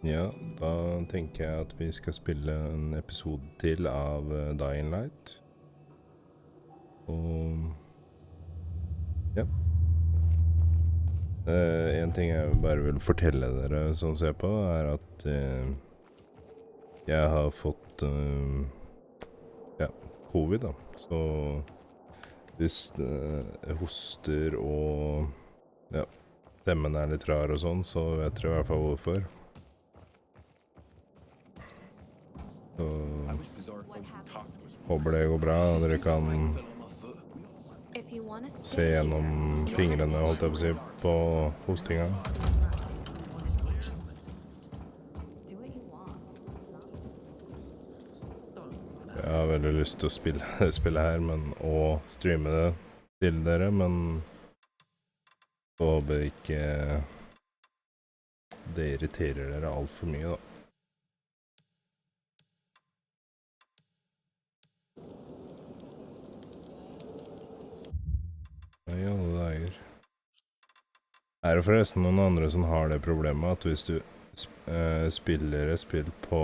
Ja, da tenker jeg at vi skal spille en episode til av Dying Light. Og ja. En ting jeg bare vil fortelle dere som ser på, er at jeg har fått covid da. Så hvis jeg hoster og stemmen er litt rar og sånn, så vet dere i hvert fall hvorfor. Så håper det går bra, og dere kan se gjennom fingrene, holdt jeg på å si, på hostinga. Jeg har veldig lyst til å spille det spillet her, og streame det til dere, men så håper jeg ikke det irriterer dere alt for mye da. I alle dager. Er det forresten noen andre som har det problemet at hvis du spiller et spill på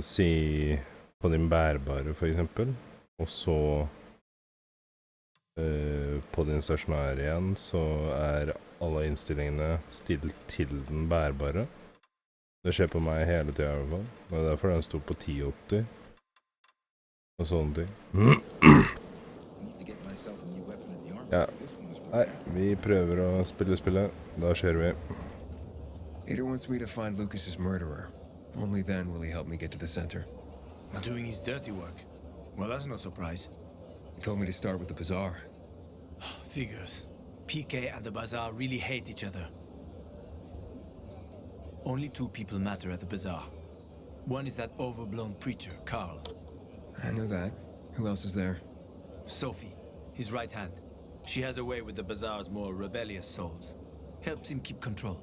si på din bærbare for eksempel, og så på din stasjonære igjen, så er alle innstillingene stilt til den bærbare. Det skjer på meg hele tiden i hvert fall. Det er derfor den sto på 1080 og sånne ting. Ja, nei, vi prøver å spille spillet. Da kjører vi. Ada wants me to find Lucas's murderer. Only then will he help me get to the center. Not doing his dirty work. Well, that's no surprise. He told me to start with the bazaar. Figures. PK and the bazaar really hate each other. Only two people matter at the bazaar. One is that overblown preacher, Carl. I know that. Who else is there? Sophie, his right hand. She has a way with the bazaar's more rebellious souls. Helps him keep control.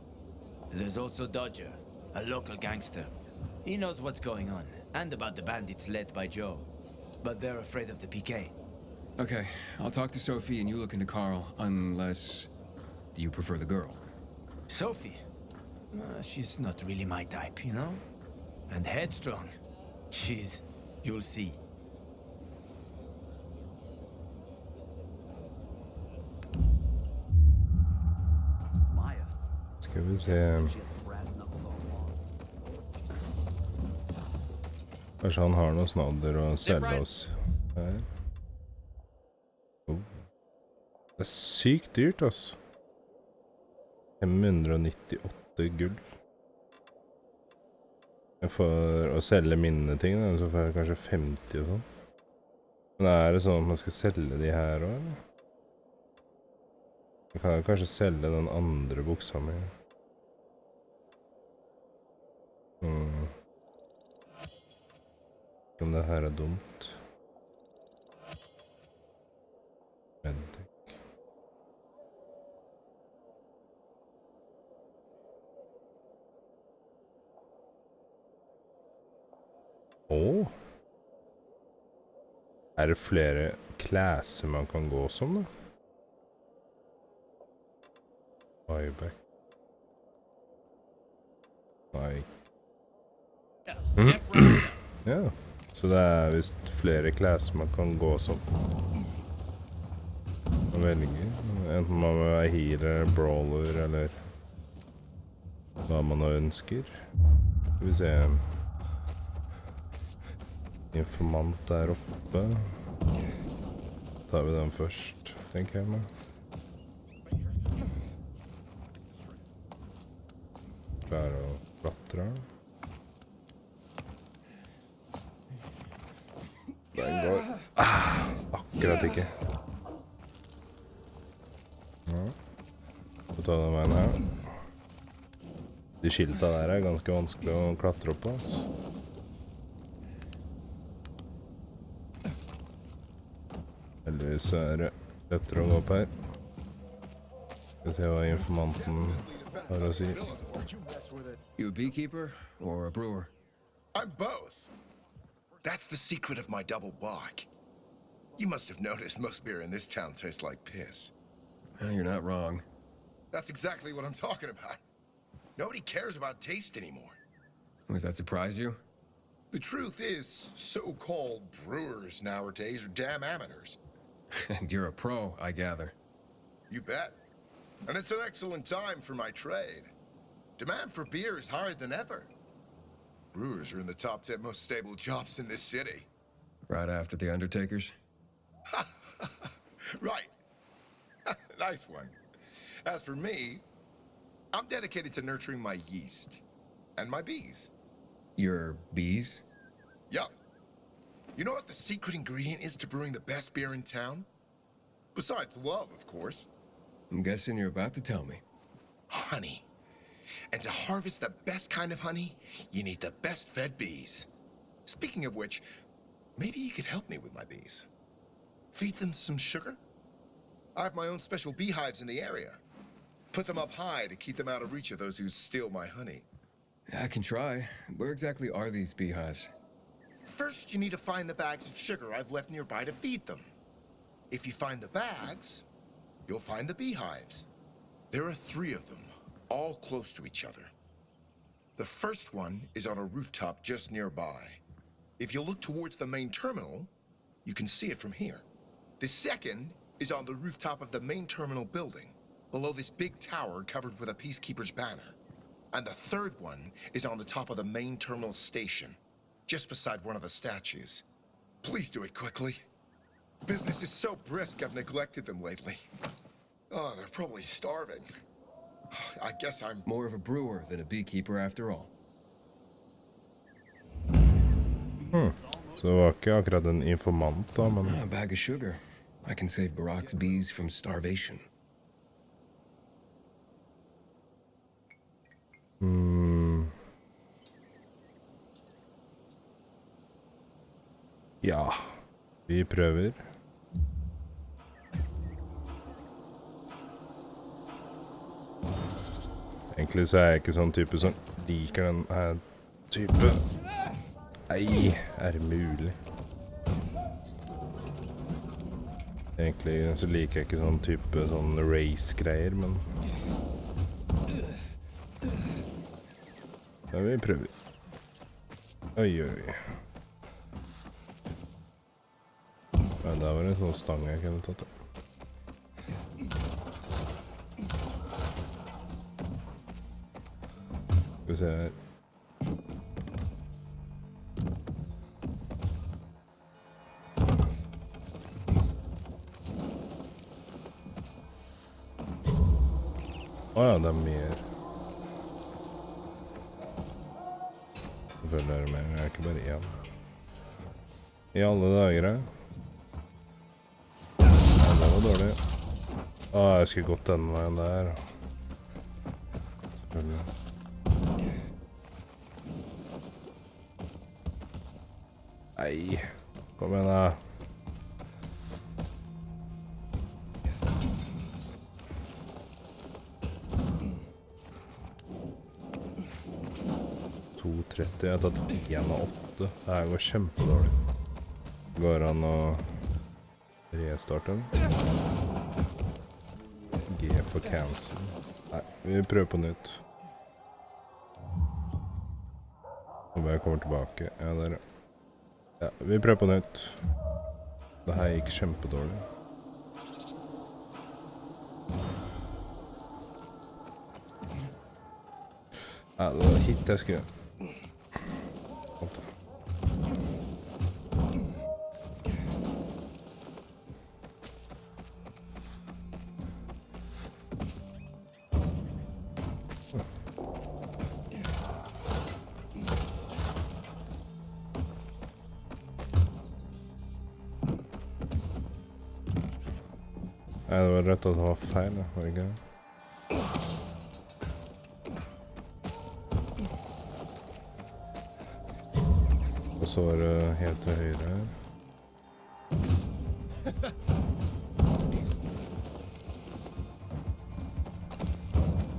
There's also Dodger, a local gangster. He knows what's going on, and about the bandits led by Joe. But they're afraid of the PK. Okay, I'll talk to Sophie and you look into Carl, unless... Do you prefer the girl? Sophie? She's not really my type, you know? And headstrong. You'll see. Skal vi se. Kanskje han har noe snadder å selge oss her. Oh. Det er sykt dyrt, altså. 598 gull. For å selge minneting, så får jeg kanskje 50 og sånn. Men er det sånn at man skal selge de her også, eller? Jeg kan kanskje selge den andre buksa mi. Om det her er dumt. Medic. Åh! Er det flere klasser man kan gå som da? Buyback. Nei. Ja, så det er visst flere klasser man kan gå som. Man velger. Enten man vil være healer, brawler, eller hva man nå ønsker. Skal vi se. Informant der oppe. Tar vi den først, tenker jeg meg. Klarer å klatre. Den går akkurat ikke. Ja. Så tar den veien her. De skilta der er ganske vanskelig å klatre opp på, altså. Heldigvis er det lettere å gå opp her. Skal vi se hva informanten har å si. You a beekeeper or a brewer? I'm both. That's the secret of my double bock. You must have noticed most beer in this town tastes like piss. Well, you're not wrong. That's exactly what I'm talking about. Nobody cares about taste anymore. Does that surprise you? The truth is, so-called brewers nowadays are damn amateurs. And you're a pro, I gather. You bet. And it's an excellent time for my trade. Demand for beer is higher than ever. Brewers are in the top 10 most stable jobs in this city. Right after the Undertakers? Right. Nice one. As for me, I'm dedicated to nurturing my yeast and my bees. Your bees? Yup. You know what the secret ingredient is to brewing the best beer in town? Besides love, of course. I'm guessing you're about to tell me. Honey. And to harvest the best kind of honey, you need the best fed bees. Speaking of which, maybe you could help me with my bees. Feed them some sugar? I have my own special beehives in the area. Put them up high to keep them out of reach of those who steal my honey. I can try. Where exactly are these beehives? First, you need to find the bags of sugar I've left nearby to feed them. If you find the bags, you'll find the beehives. There are 3 of them, all close to each other. The first one is on a rooftop just nearby. If you look towards the main terminal, you can see it from here. The second is on the rooftop of the main terminal building, below this big tower covered with a Peacekeeper's banner. And the third one is on the top of the main terminal station, just beside one of the statues. Please do it quickly. Business is so brisk, I've neglected them lately. Oh, they're probably starving. I guess I'm... More of a brewer than a beekeeper after all. Så det var ikke akkurat en informant da, men... A bag of sugar. I can save Barack's bees from starvation. Ja, vi prøver. Egentlig så er jeg ikke sånn type som liker den her type... Nei, er det mulig? Egentlig så liker jeg ikke sånn type sånn race-greier, men... Ja, vi prøver. Oi, oi. Ja, der var det en sånn stang jeg kunne tatt. Skal vi se her. Åja, det er mer. Selvfølgelig er det mer, det er ikke bare én. I alle dager her. Ja, det var dårlig. Jeg skulle gått den veien der. Selvfølgelig. Nei, kom igjen da. Jeg har tatt 1 av 8. Det her går kjempedårlig. Går an å restarte den. G for cancel. Nei, vi prøver på nytt. Håper jeg kommer tilbake. Ja, der. Ja, vi prøver på nytt. Det her gikk kjempedårlig. Ja, det var hit jeg skulle. Nei, det var rett at det var feil, var det ikke det? Og så var det helt til høyre her.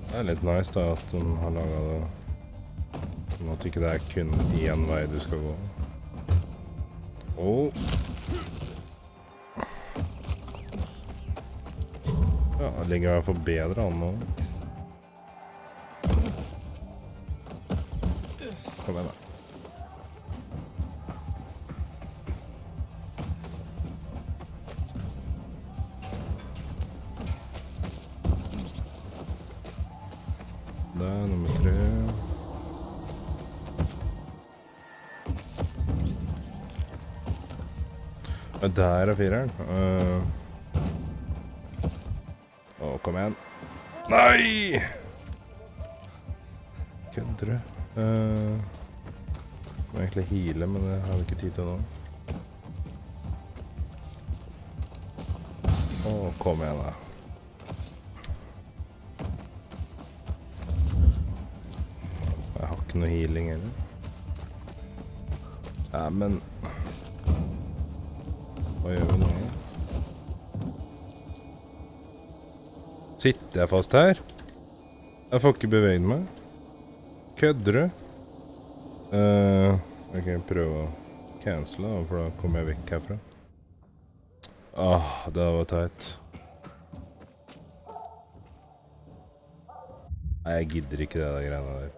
Det er litt nice da, at de har laget det sånn at ikke det er kun én vei du skal gå. Ja, det ligger i hvert fall bedre an nå. Kom igjen da. Det er nummer 3. Der er 4-eren. Kom igjen. Nei! Kødder du? Må egentlig heale, men det har vi ikke tid til nå. Kom igjen da. Jeg har ikke noe healing heller. Ja, men... Hva gjør vi nå? Sitter jeg fast her? Jeg får ikke beveget meg. Kødder du? Jeg kan prøve å cancele da, for da kommer jeg vekk herfra. Det var teit. Nei, jeg gidder ikke det der greiene der.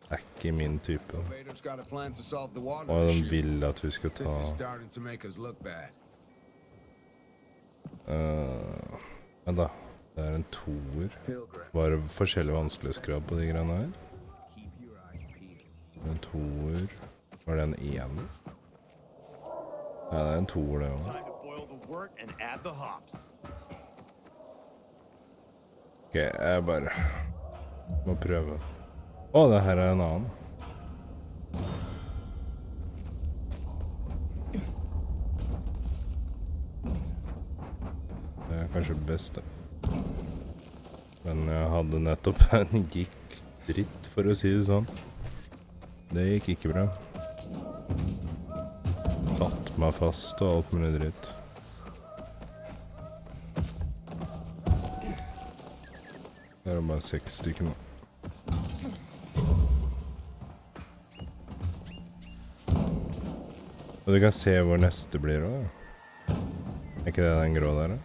Det er ikke min type. Og de vil at vi skal ta... Men da, det er en 2-er. Bare forskjellig vanskelighetsgrad på de greiene her. En 2-er. Var det en 1-er? Ja, det er en 2-er det også. Ok, jeg bare må prøve. Det her er en annen. Det er kanskje det beste. Men jeg hadde nettopp en gikk dritt, for å si det sånn. Det gikk ikke bra. Tatt meg fast og alt mulig dritt. Det er bare 6 stykker nå. Og du kan se hvor neste blir også. Er ikke det den grå der da?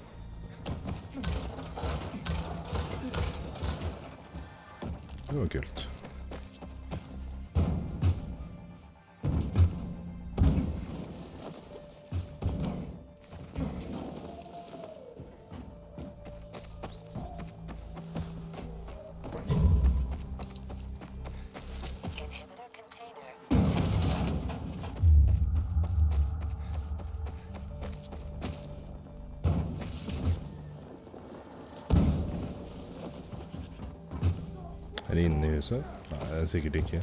Det var kult. Er det inne i huset? Nei, det er sikkert ikke.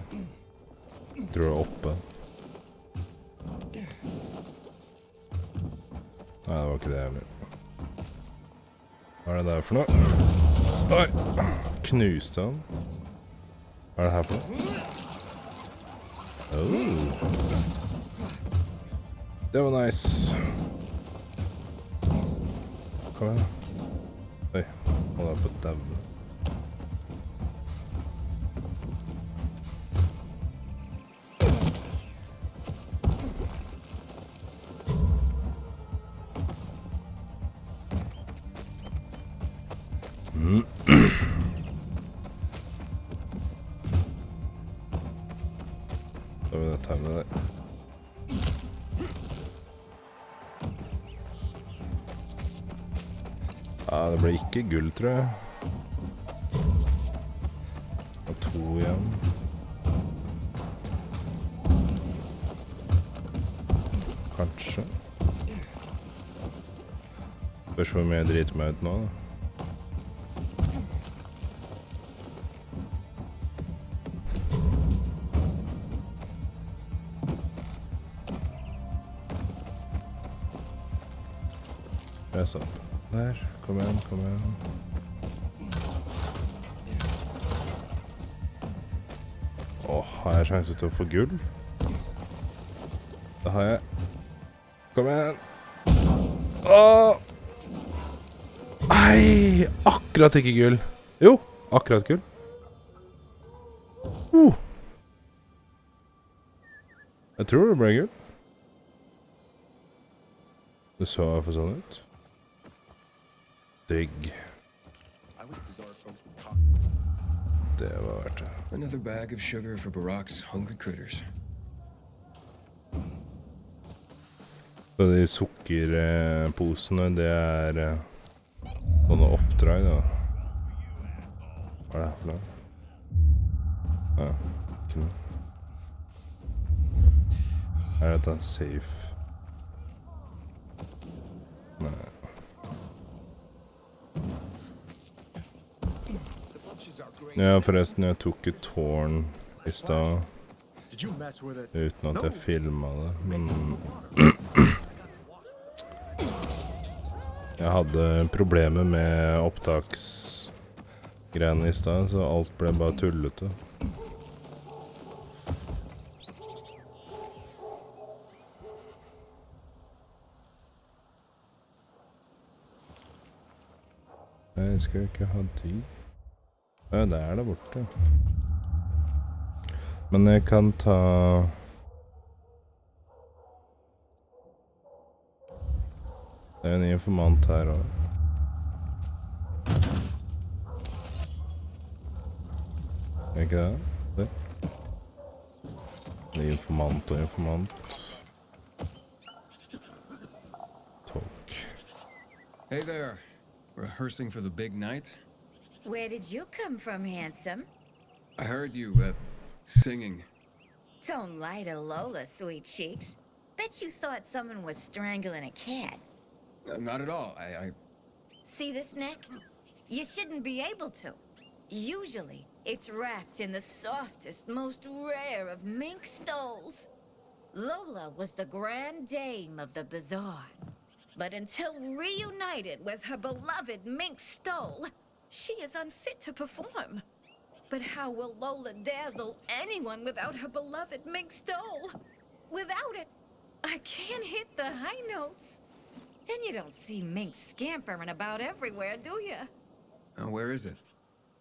Jeg tror det er oppe. Nei, det var ikke det heller. Hva er det der for noe? Oi! Knuste han. Hva er det her for noe? Det var nice. Kom igjen da. Oi, hold deg på dævne. Da vil jeg tegne der. Det ble ikke gull, tror jeg. Og 2 igjen. Kanskje. Spørs hvor mye jeg driter meg ut nå, da. Det er sant. Der, kom igjen, kom igjen. Har jeg sjanse til å få gull? Det har jeg. Kom igjen. Nei, akkurat ikke gull. Jo, akkurat gull. Jeg tror det ble gull. Det så i hvert fall sånn ut. Digg. Det var verdt det. Another bag of sugar for Barack's hungry critters. Så de sukkerposene, det er sånne oppdrag, da. Hva er det her for noe? Ja, ikke noe. Er dette safe? Nei. Ja, forresten, jeg tok et tårn I stad, Did you mess with it? uten at jeg filmet det, men jeg hadde problemer med opptaksgreiene I stad, så alt ble bare tullete. Jeg skal ikke ha de. Ja, det der borte. Men jeg kan ta... Det en informant her også. Er ikke det? Det. Det informant og informant. Talk. Hey there. Rehearsing for the big night? Where did you come from, handsome? I heard you, singing. Don't lie to Lola, sweet cheeks. Bet you thought someone was strangling a cat. Not at all. I See this neck? You shouldn't be able to. Usually, it's wrapped in the softest, most rare of mink stoles. Lola was the grand dame of the bazaar. But until reunited with her beloved mink stole, she is unfit to perform. But how will Lola dazzle anyone without her beloved mink stole? Without it, I can't hit the high notes. And you don't see mink scampering about everywhere, do you? where is it?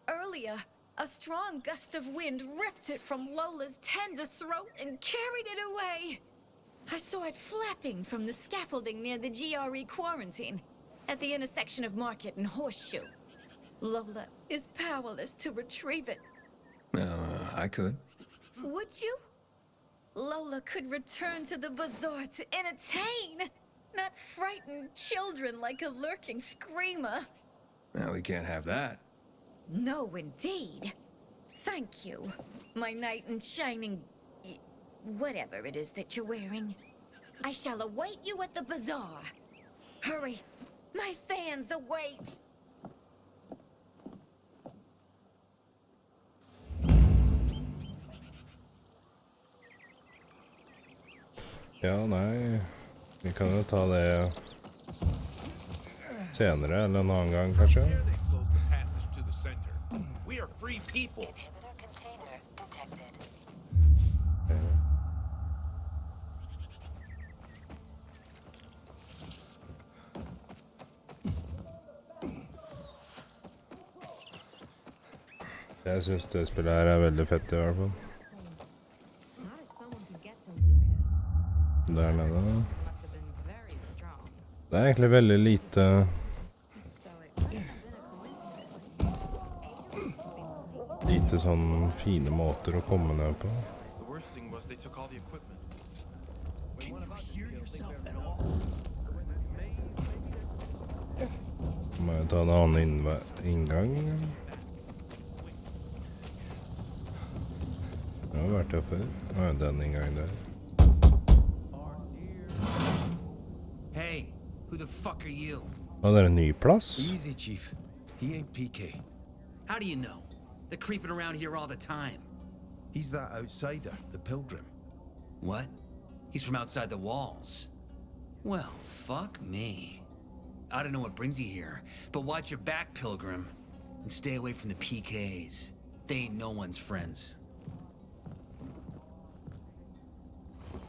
Earlier, a strong gust of wind ripped it from Lola's tender throat and carried it away. I saw it flapping from the scaffolding near the GRE quarantine, at the intersection of Market and Horseshoe. Lola is powerless to retrieve it. I could. Would you? Lola could return to the bazaar to entertain, not frighten children like a lurking screamer. Well, we can't have that. No, indeed. Thank you, my knight in shining... whatever it is that you're wearing. I shall await you at the bazaar. Hurry, my fans await. Ja, nei. Vi kan jo ta det senere, eller en annen gang, kanskje. Here they close the passage to the center. We are free people. Inhibitor container detected. Jeg synes det spillet her veldig fett I hvert fall. How did someone could get to Lucas? Der nede. Must have been very strong. Det egentlig veldig lite So it couldn't have been a coincidence. lite sånn fine måter å komme ned på. The worst thing was they took all the equipment. Må jeg ta en annen inngang? Det har vært der før. Nå den inngangen der. Hey, who the fuck are you? Å, det en ny plass? Easy, Chief. He ain't PK. How do you know? They're creeping around here all the time. He's that outsider, the pilgrim. What? He's from outside the walls. Well, fuck me. I don't know what brings you here, but watch your back, Pilgrim. And stay away from the PKs. They ain't no one's friends.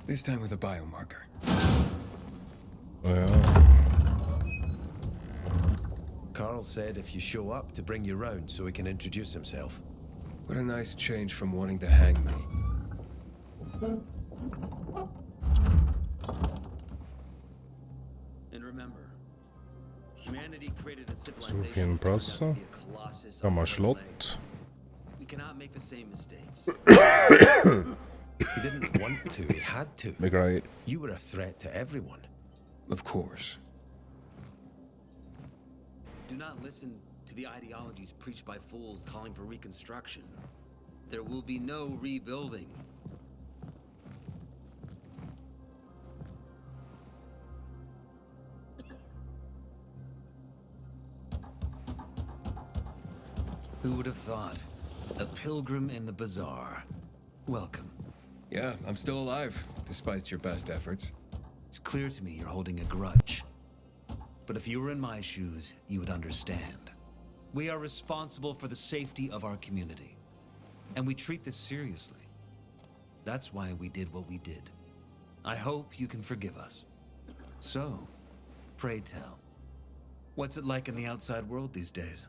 This time with a biomarker. Å ja. Carl said if you show up to bring you round so he can introduce himself. What a nice change from wanting to hang me. And remember, humanity created a Stor civilization fin plass, that da. turned out to be a colossus Gammel on four slott. legs. We cannot make the same mistakes. He didn't want to, he had to. Beklager. You were a threat to everyone. Of course. Do not listen to the ideologies preached by fools calling for reconstruction. There will be no rebuilding. Who would have thought? A pilgrim in the bazaar. Welcome. Yeah, I'm still alive, despite your best efforts. It's clear to me you're holding a grudge. But if you were in my shoes, you would understand. We are responsible for the safety of our community. And we treat this seriously. That's why we did what we did. I hope you can forgive us. So, pray tell, what's it like in the outside world these days?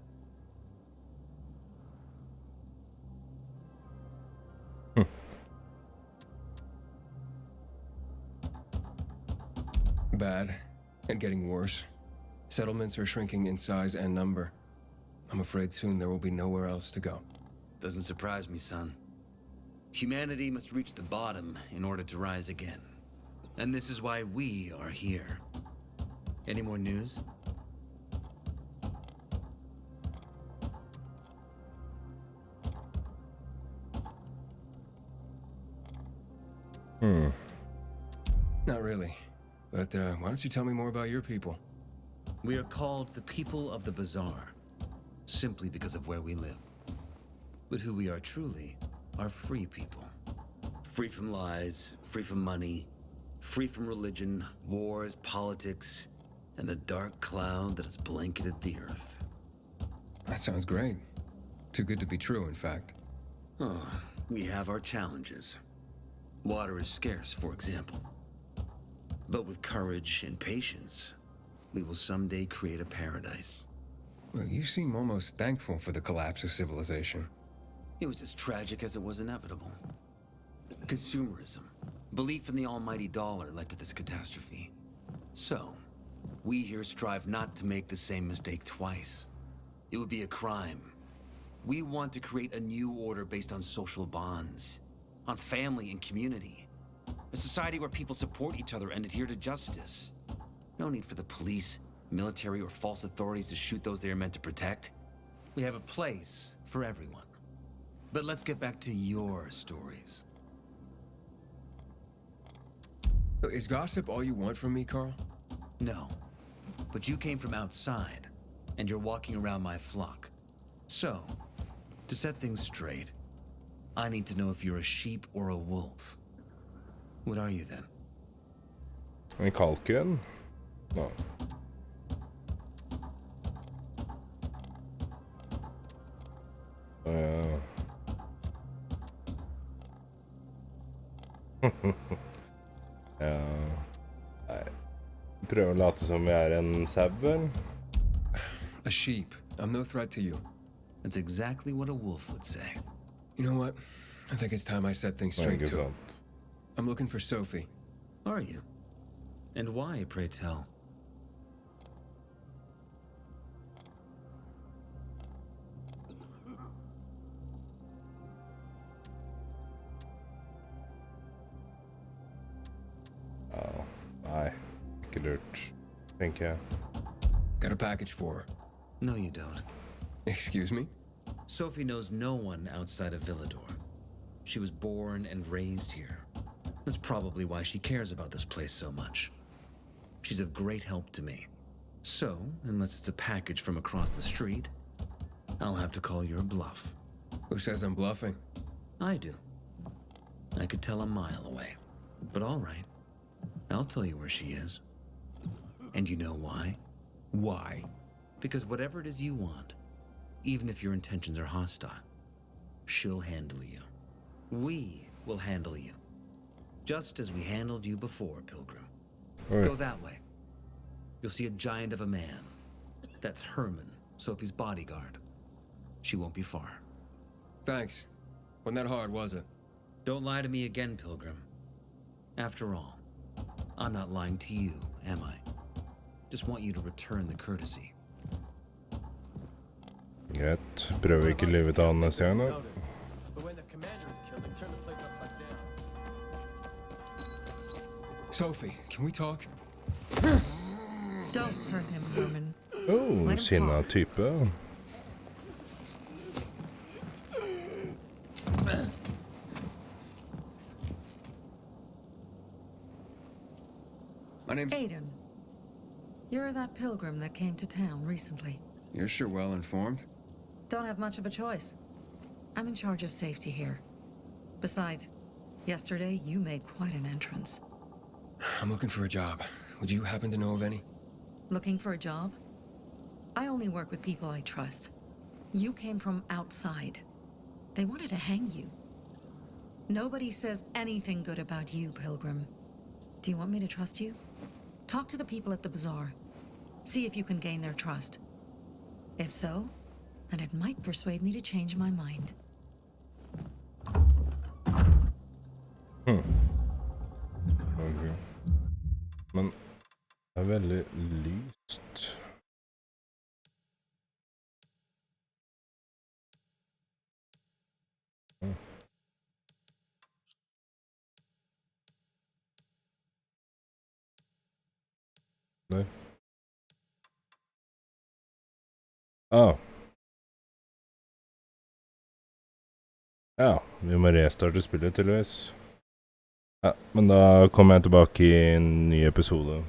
Bad, and getting worse. Settlements are shrinking in size and number. I'm afraid soon there will be nowhere else to go. Doesn't surprise me, son. Humanity must reach the bottom in order to rise again. And this is why we are here. Any more news? Not really. But why don't you tell me more about your people? We are called the people of the bazaar, simply because of where we live. But who we are truly are free people. Free from lies, free from money, free from religion, wars, politics, and the dark cloud that has blanketed the earth. That sounds great. Too good to be true, in fact. Oh, we have our challenges. Water is scarce, for example. But with courage and patience, we will someday create a paradise. Well, you seem almost thankful for the collapse of civilization. It was as tragic as it was inevitable. Consumerism, belief in the almighty dollar led to this catastrophe. So, we here strive not to make the same mistake twice. It would be a crime. We want to create a new order based on social bonds, on family and community. A society where people support each other and adhere to justice. No need for the police, military, or false authorities to shoot those they are meant to protect. We have a place for everyone. But let's get back to your stories. So is gossip all you want from me, Carl? No. But you came from outside, and you're walking around my flock. So, to set things straight, I need to know if you're a sheep or a wolf. What are you then? En kalken? No. Ja. Nei. Prøve å late som jeg er en sau, vel? A sheep. I'm no threat to you. That's exactly what a wolf would say. You know what? I think it's time I set things Nei, straight ikke too. sant. I'm looking for Sophie. Are you? And why, pray tell? Nei, ikke lurt, tenker jeg. Got a package for her. No, you don't. Excuse me? Sophie knows no one outside of Villador. She was born and raised here. That's probably why she cares about this place so much. She's of great help to me. So, unless it's a package from across the street, I'll have to call your bluff. Who says I'm bluffing? I do. I could tell a mile away. But all right. I'll tell you where she is. And you know why? Why? Because whatever it is you want, even if your intentions are hostile, she'll handle you. We will handle you. Just as we handled you before, Pilgrim. Oi. Go that way. You'll see a giant of a man. That's Herman, Sophie's bodyguard. She won't be far. Thanks. Wasn't that hard, was it? Don't lie to me again, Pilgrim. After all, I'm not lying to you, am I? Just want you to return the courtesy. Greit. Prøver ikke livet av han neste gang, da. Sophie, can we talk? Don't hurt him, Herman. Oh, Let him sinna talk. type. My name's... Aiden. You're that pilgrim that came to town recently. You're sure well informed. Don't have much of a choice. I'm in charge of safety here. Besides, yesterday you made quite an entrance. I'm looking for a job. Would you happen to know of any? Looking for a job? I only work with people I trust. You came from outside. They wanted to hang you. Nobody says anything good about you, Pilgrim. Do you want me to trust you? Talk to the people at the bazaar. See if you can gain their trust. If so, then it might persuade me to change my mind. Ok. Men det er veldig lyst. Nei. Ja, vi må restarte spillet tydeligvis. Ja, men da kommer jeg tilbake i en ny episode.